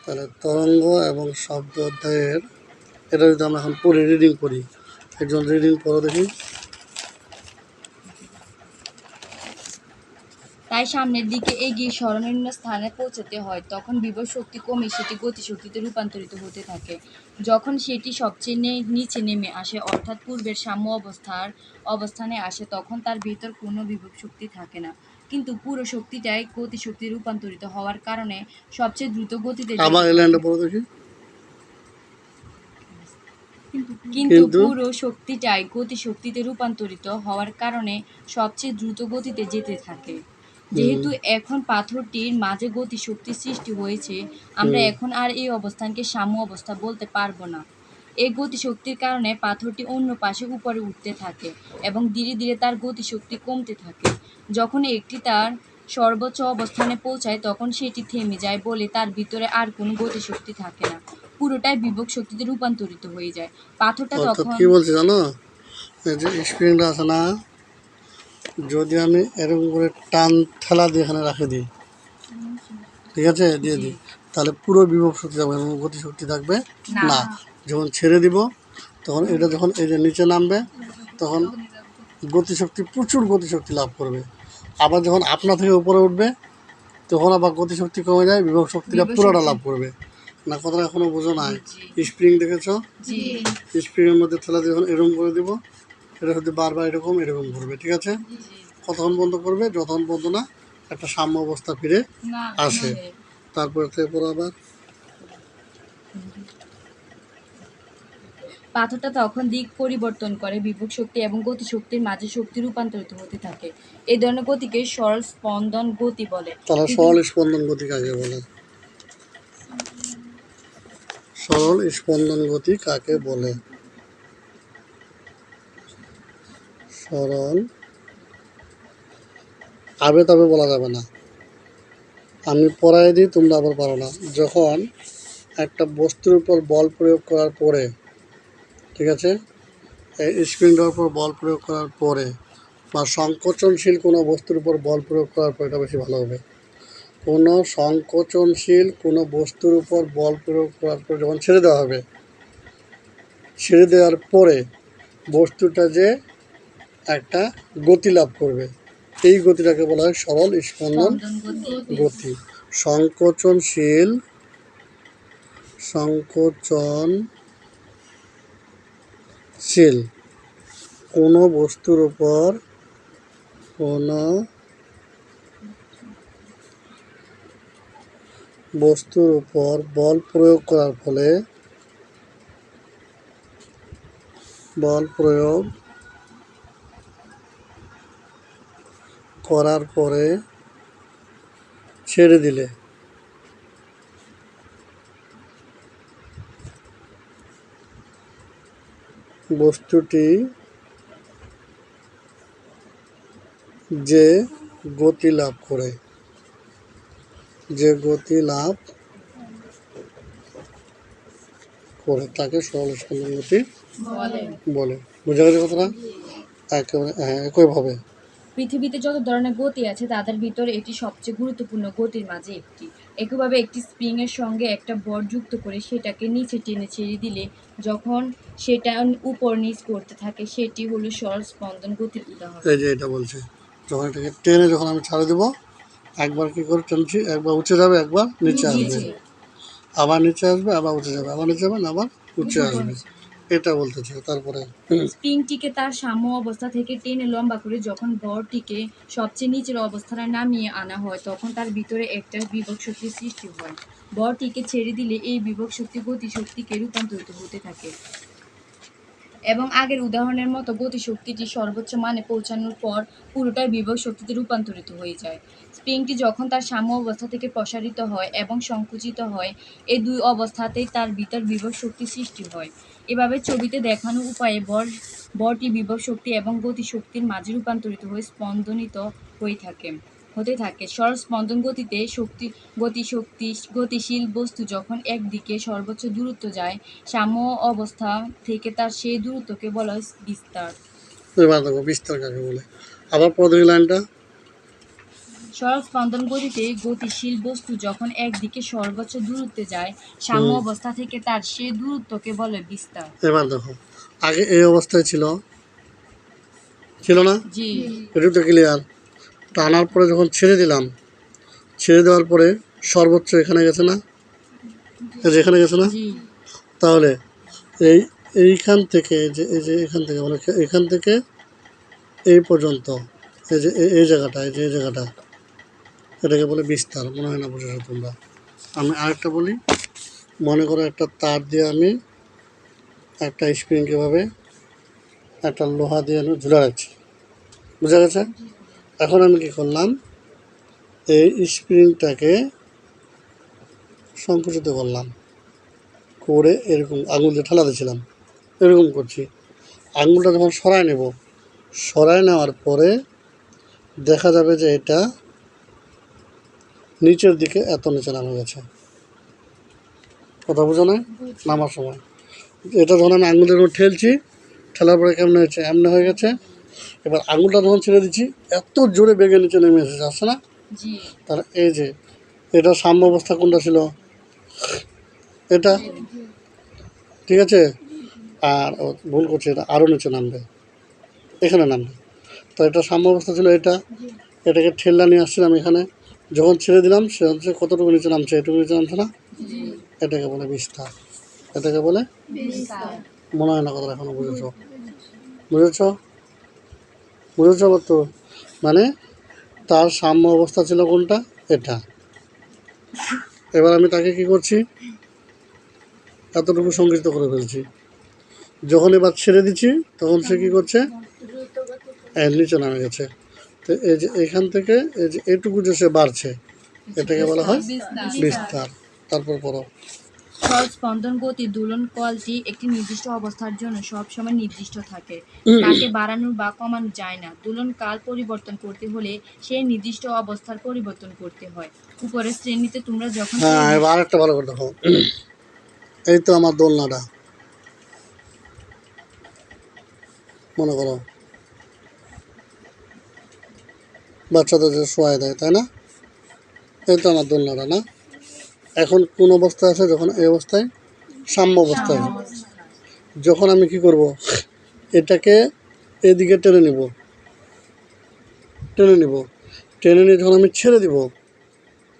তাহলে তরঙ্গ এবং শব্দ অধ্যায়ের এটা যদি আমরা এখন পড়ি, রিডিং করি, একজন রিডিং পড়ো দেখি। তাই সামনের দিকে এগিয়ে সর্বনিম্ন স্থানে পৌঁছাতে হয়, তখন বিভব শক্তি কমে সেটি গতিশক্তিতে রূপান্তরিত হতে থাকে। যখন সেটি সবচেয়ে নিচে নেমে আসে, অর্থাৎ পূর্বের সাম্য অবস্থানে আসে, তখন তার ভেতর কোনো বিভব শক্তি থাকে না। কিন্তু পুরো শক্তিটাই গতিশক্তি রূপান্তরিত হওয়ার কারণে সবচেয়ে দ্রুত গতিতে আবার এলাইনটা পড়ো দেখি। কিন্তু পুরো শক্তিটাই গতিশক্তিতে রূপান্তরিত হওয়ার কারণে সবচেয়ে দ্রুত গতিতে যেতে থাকে। যেহেতু এখন পাথরটির মাঝে গতিশক্তি সৃষ্টি হয়েছে, আমরা এখন আর এই অবস্থানকে সাম্য অবস্থা বলতে পারবো না। এই গতিশক্তির কারণে পাথরটি অন্য পাশে উপরে উঠতে থাকে এবং ধীরে ধীরে তার গতিশক্তি কমতে থাকে। যখন একটি তার সর্বোচ্চ অবস্থানে পৌঁছায়, তখন সেটি থেমে যায় বলে তার ভিতরে আর কোনো গতিশক্তি থাকে না, পুরোটাই বিভব শক্তিতে রূপান্তরিত হয়ে যায়। পাথরটা তখন কি বলছে জানো, এই যে স্প্রিংটা আছে না, যদি আমি এরকম করে টান ঠেলা দিয়ে এখানে রাখে দিই, ঠিক আছে, দিয়ে দিই, তাহলে পুরো বিভব শক্তি থাকবে এবং গতিশক্তি থাকবে না। যখন ছেড়ে দিব, তখন এটা যখন এই যে নিচে নামবে, তখন গতিশক্তি, প্রচুর গতিশক্তি লাভ করবে। আবার যখন আপনা থেকে উপরে উঠবে, তখন আবার গতিশক্তি কমে যায়, বিভব শক্তিটা পুরোটা লাভ করবে না। কথাটা এখনো বোঝো নাই? স্প্রিং দেখেছো? স্প্রিংয়ের মধ্যে ঠেলা দিয়ে যখন এরকম করে দিব, এটা হচ্ছে বারবার এরকম এরকম করবে, ঠিক আছে? কতক্ষণ বন্ধ করবে? যতক্ষণ পর্যন্ত না একটা সাম্য অবস্থা ফিরে আসে। তারপরে থেকে আবার পাথরটা তখন দিক পরিবর্তন করে বিভব শক্তি এবং গতিশক্তির মাঝে শক্তি রূপান্তরিত হতে থাকে। এই ধরনের গতিকে সরল স্পন্দন গতি বলে। তাহলে সরল স্পন্দন গতি কাকে বলে? সরল স্পন্দন গতি কাকে বলে? সরল, আবে তবে বলা যাবে না, আমি পড়াই দিই, তোমরা আবার পারো না। যখন একটা বস্তুর উপর বল প্রয়োগ করার পরে, ঠিক আছে, এই স্প্রিংটার উপর বল প্রয়োগ করার পরে বা সংকোচনশীল কোনো বস্তুর উপর বল প্রয়োগ করার পর, এটা বেশি ভালো হবে। কোনো সংকোচনশীল কোনো বস্তুর উপর বল প্রয়োগ করার পর যখন ছেড়ে দেওয়া হবে, ছেড়ে দেওয়ার পরে বস্তুটা যে একটা গতি লাভ করবে, এই গতিটাকে বলা হয় সরল স্পন্দন গতি। সংকোচনশীল কোনো বস্তুর উপর বল প্রয়োগ করার ফলে, বল প্রয়োগ করার পরে ছেড়ে দিলে বস্তুটি যে গতি লাভ করে, তাকে সরল স্পন্দন গতি বলে। বুঝা গেছে কথাটা? একেবারে হ্যাঁ, একইভাবে পৃথিবীতে যত ধরনের গতি আছে তাদের ভিতরে এটি সবচেয়ে গুরুত্বপূর্ণ গতির মাঝে একটি। একইভাবে একটি স্প্রিং এর সঙ্গে একটা ভর যুক্ত করে সেটাকে নিচে টেনে ছেড়ে দিলে যখন সেটা উপর নিচ করতে থাকে, সেটি হলো সরল স্পন্দন গতির উদাহরণ। এই যে এটা বলছে, যখন এটাকে টেনে যখন আমি ছাড়ে দেবো, একবার কি করে টেনছি, একবার উঠে যাবে, একবার নিচে আসবে, আবার নিচে আসবে, আবার উঠে যাবে, আবার নিচে যাবে, আবার উঠে আসবে, এটা বলতেছে। তারপরে স্প্রিংটিকে তার সাম্য অবস্থা থেকে টেনে লম্বা করে যখন ভরটিকে সবচেয়ে নিচের অবস্থানে নামিয়ে আনা হয়, তখন তার ভিতরে একটা বিভব শক্তির সৃষ্টি হয়। ভরটিকে ছেড়ে দিলে এই বিভব শক্তি গতিশক্তিকে রূপান্তরিত হতে থাকে এবং আগের উদাহরণের মতো গতিশক্তিটি সর্বোচ্চ মানে পৌঁছানোর পর পুরোটাই বিভব শক্তিতে রূপান্তরিত হয়ে যায়। স্প্রিংটি যখন তার সাম্য অবস্থা থেকে প্রসারিত হয় এবং সংকুচিত হয়, এই দুই অবস্থাতেই তার ভিতর বিভব শক্তি সৃষ্টি হয়। এভাবে ছবিতে দেখানো উপায়ে ভরটি বিভব শক্তি এবং গতিশক্তির মাঝে রূপান্তরিত হয়ে স্পন্দনিত হতে থাকে। সরল স্পন্দন গতিতে গতিশীল বস্তু যখন একদিকে সর্বোচ্চ দূরত্ব যায়, সাম্য অবস্থা থেকে তার সেই দূরত্বকে বলা হয় বিস্তার। এবার দেখো বিস্তার কাকে বলে। আবার পরের লাইনটা, সরল স্পন্দন গতিতে গতিশীল বস্তু যখন একদিকে সর্বোচ্চ দূরত্বে যায়, সাম্য অবস্থা থেকে তার সে দূরত্বকে বলে বিস্তার। এবার দেখো, আগে এই অবস্থায় ছিল, ছিল না? জি এটা তো ক্লিয়ার। টানার পরে যখন ছেড়ে দিলাম, ছেড়ে দেওয়ার পরে সর্বোচ্চ এখানে গেছে না? এই যে এখানে গেছে না? জি তাহলে এইখান থেকে এই যে এখান থেকে মানে এখান থেকে এই পর্যন্ত এই জায়গাটা, এই জায়গাটা, এটাকে বলে বিস্তার। মনে হয় না বুঝেছো তোমরা? আমি আরেকটা বলি। মনে করো একটা তার দিয়ে আমি একটা স্প্রিং কীভাবে একটা লোহা দিয়ে আমি ঝুলে রাখছি, বুঝা গেছে? এখন আমি কী করলাম, এই স্প্রিংটাকে সংকুচিত করলাম, করে এরকম আঙুল দিয়ে ঠেলা দিয়েছিলাম, এরকম করছি। আঙুলটা যখন সরায় নেব, সরায় নেওয়ার পরে দেখা যাবে যে এটা নিচের দিকে এত নিচে নামে গেছে। কথা বোঝা নয়? নামার সময় এটা যখন আমি আঙুলের উপর ঠেলছি, ঠেলার পরে কেমন হয়েছে? এমনি হয়ে গেছে। এবার আঙুলটা যখন ছেড়ে দিচ্ছি, এত জোরে বেগে নিচে নেমে এসেছে, আসছে না? জি তাহলে এই যে এটা সাম্য অবস্থা কোনটা ছিল? এটা, ঠিক আছে? আর ভুল করছে, এটা আরও নিচে নামবে, এখানে নামবে। তো এটা সাম্য অবস্থা ছিল, এটাকে ঠেলা নিয়ে আসছিলাম এখানে, যখন ছেড়ে দিলাম সে হচ্ছে কতটুকু নিচে নামছে, এটুকু নিচে নামছে না? এটাকে বলে বিস্তার। এটাকে বলে, মনে হয় না কথাটা এখনো বুঝেছ? বুঝেছ? বুঝেছ তো? মানে তার সাম্য অবস্থা ছিল কোনটা? এটা। এবার আমি তাকে কি করছি, এতটুকু সংকুচিত করে ফেলছি। যখন এবার ছেড়ে দিচ্ছি তখন সে কী করছে? নিচে নামে গেছে। তো এই যে এখান থেকে এই যে এটুকু যে সে বাড়ছে, এটাকে বলা হয় বিস্তার। তারপর পড়ো। সরল স্পন্দন গতি দোলন কলটি একটি নির্দিষ্ট অবস্থার জন্য সবসময় নির্দিষ্ট থাকে, তাকে বাড়ানো বা কমানো যায় না। দোলন কাল পরিবর্তন করতে হলে সেই নির্দিষ্ট অবস্থার পরিবর্তন করতে হয়। উপরের শ্রেণীতে তোমরা যখন হ্যাঁ, এবার আরেকটা ভালো করে দেখো। এই তো আমার দোলনাটা, মনে করো বাচ্চাদের যে শোয়াই দেয়, তাই না? এই তো আমার দোলনাটা, না? এখন কোন অবস্থায় আছে? যখন এই অবস্থায় সাম্য অবস্থায়। যখন আমি কি করব, এটাকে এদিকে টেনে নিব, টেনে নিব, টেনে নিয়ে যখন আমি ছেড়ে দিব,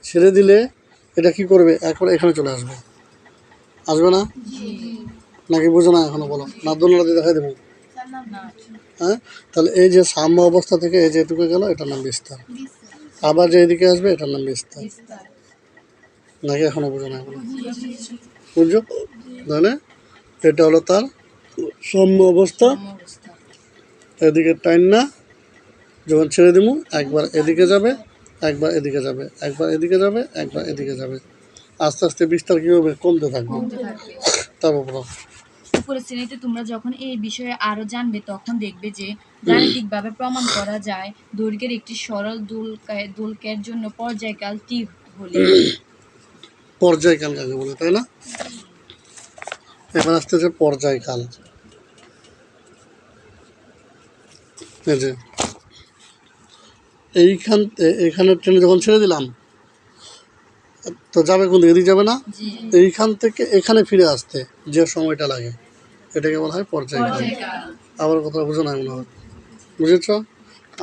ছেড়ে দিলে এটা কি করবে? একবার এখানে চলে আসবে, আসবে না? নাকি বুঝো না এখনো? বলো না, দোলনা দিয়ে দেখাই দেবো। হ্যাঁ, তাহলে এই যে সাম্য অবস্থা থেকে এই যে এটুকু গেল, এটার নাম বিস্তার। আবার যে এদিকে আসবে, এটার নাম বিস্তার। নাকি এখনো বুঝো না? এখনো বুঝছো? তাহলে এটা হলো তার সাম্য অবস্থা। এদিকে টাইম না, যখন ছেড়ে দিব একবার এদিকে যাবে, একবার এদিকে যাবে, একবার এদিকে যাবে, একবার এদিকে যাবে। আস্তে আস্তে বিস্তার কী হবে? কমতে থাকবে। তারপর বলো। উপরের শ্রেণীতে তোমরা যখন এই বিষয়ে আরো জানবে তখন দেখবে যে গাণিতিকভাবে প্রমাণ করা যায় দৈর্ঘ্যের একটি সরল দোলকের জন্য পর্যায়কাল টি হলে পর্যায়কাল কাকে বলে, তাই না? এবার আসতেছে পর্যায়কাল। এই যে এইখানে ট্রেনে যখন ছেড়ে দিলাম, তো যাবে কোন দিকে? এদিকে যাবে না? এইখান থেকে এখানে ফিরে আসতে যে সময়টা লাগে, এটাকে বলা হয় পর্যায়কাল। আবার কথা বুঝো না মনে হয়? বুঝেছ?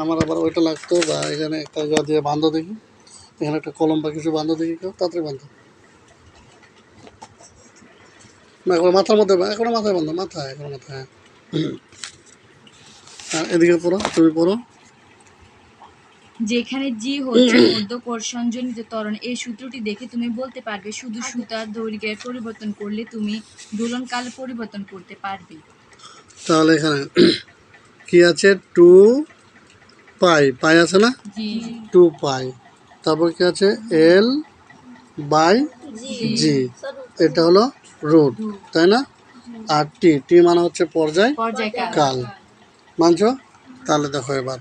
আমার আবার ওইটা লাগতো, বা এখানে একটা জায়গা দিয়ে বাঁধো দেখি, এখানে একটা কলম বা কিছু বাঁধো দেখি, কেউ তাড়াতাড়ি বাঁধো না, একবার মাথার মধ্যে, এখন মাথায় বাঁধো, মাথায়, এখন মাথায়। হ্যাঁ, এদিকে পড়ো, তুমি পড়ো। যেখানে জি হচ্ছে মধ্যকর্ষণজনিত ত্বরণ, এই সূত্রটি দেখে তুমি বলতে পারবে শুধু সুতার দৈর্ঘ্যের পরিবর্তন করলে তুমি দোলনকাল পরিবর্তন করতে পারবে। তাহলে এখানে কি আছে? 2 পাই, পাই আছে না? 2 পাই। তারপর কি আছে? এল বাই জি, এটা হলো রুট, তাই না? আর টি, টি মানে হচ্ছে পর্যায়কাল। মানছো? তাহলে দেখো এবার,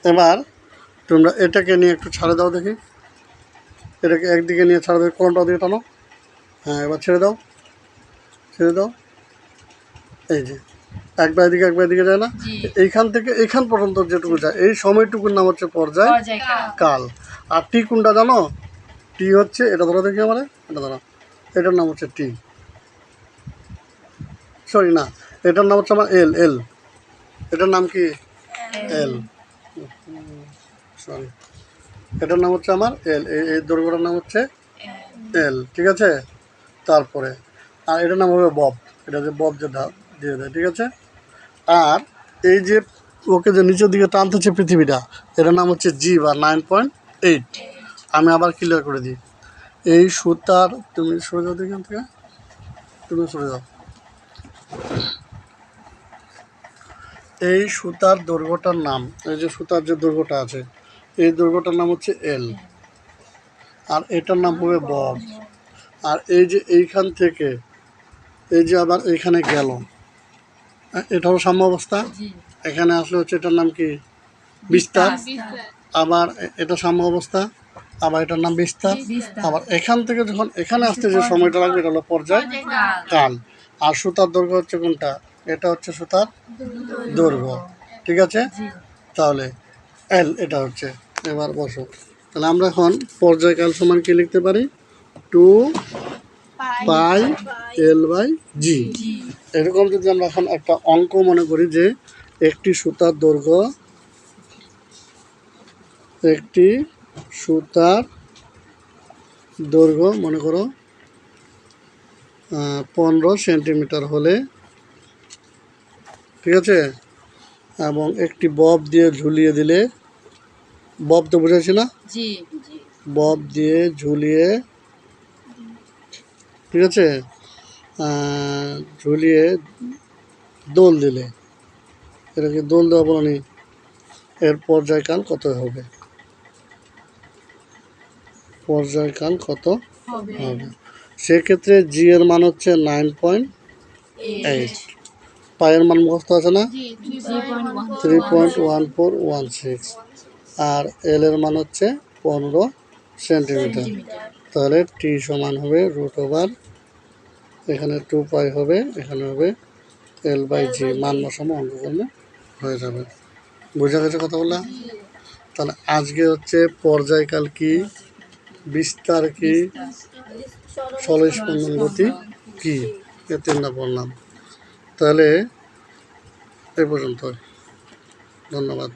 এবার তোমরা এটাকে নিয়ে একটু ছাড়ে দাও দেখি, এটাকে একদিকে নিয়ে ছাড়ে দাও, কলমটা দিয়ে টানো। হ্যাঁ, এবার ছেড়ে দাও, ছেড়ে দাও। এই যে একবার এদিকে যায় না? জি। এইখান থেকে এইখান পর্যন্ত যেটুকু যায় এই সময়টুকুর নাম হচ্ছে পর্যায় পর্যায়কাল। কাল। আর টি কোনটা জানো? টি হচ্ছে, এটা ধরো দেখি আমার, এটা ধরো, এটার নাম হচ্ছে টি, সরি না, এটার নাম হচ্ছে আমার এল, এল, এটার নাম কি? এল, সরি, এটার নাম হচ্ছে আমার এল, এই দৈর্ঘ্যটার নাম হচ্ছে এল, ঠিক আছে? তারপরে আর এটার নাম হবে বব, এটা যে বব যেটা দিয়ে দেয়, ঠিক আছে? আর এই যে ওকে যে নিচের দিকে টানতেছে পৃথিবীটা, এটার নাম হচ্ছে জি বা 9.8। আমি আবার ক্লিয়ার করে দিই, এই সুতার, তুমি সরে যাও এখান থেকে, তুমি সরে যাও, এই সুতার দৈর্ঘ্যটার নাম, এই যে সুতার যে দৈর্ঘ্যটা আছে এই দৈর্ঘ্যটার নাম হচ্ছে এল, আর এটার নাম হবে বব। আর এই যে এইখান থেকে এই যে আবার এইখানে গেল, এটাও সাম্য অবস্থা, জি। এখানে আসলে হচ্ছে এটার নাম কি? বিস্তার। আবার এটা সাম্য অবস্থা, আবার এটার নাম বিস্তার। বিস্তার। আবার এখান থেকে যখন এখানে আসতে যে সময়টা লাগবে এটা হলো পর্যায় কাল। আর সুতার দৈর্ঘ্য হচ্ছে কোনটা? এটা হচ্ছে সুতার দৈর্ঘ্য, ঠিক আছে? জি। তাহলে এল এটা হচ্ছে। এবার বসো, তাহলে আমরা এখন পর্যায়কাল সমান কি লিখতে পারি? 2 পাই এল বাই জি। জি। এরকম যদি আমরা এখন একটা অঙ্ক মনে করি যে একটি সুতার দৈর্ঘ্য, একটি সুতার দৈর্ঘ্য মনে করো 15 সেন্টিমিটার হলে, ঠিক আছে? এবং একটি বব দিয়ে ঝুলিয়ে দিলে, বব তো বুঝেছি না? জি। বব দিয়ে ঝুলিয়ে, ঠিক আছে, ঝুলিয়ে দোল দিলে, এটাকে দোল দেওয়া বলনি, এর পর্যায়কাল কত হবে? পর্যায়কাল কত হবে। হবে? সেক্ষেত্রে জি এর মান হচ্ছে 9.8, পায়ের মান মুখস্থ আছে না? 3.1416, আর এল এর মান হচ্ছে 15 সেন্টিমিটার। তাহলে টি সমান হবে √, এখানে 2 পাই হবে, এখানে হবে এল বাই জি, মান বসানো অঙ্ক করলে হয়ে যাবে। বোঝা গেছে কথা বললাম? তাহলে আজকে হচ্ছে পর্যায়কাল কি, বিস্তার কি, সরলস্পন্দন গতি কি, এ তিনটা বললাম। তাহলে এই পর্যন্ত, ধন্যবাদ।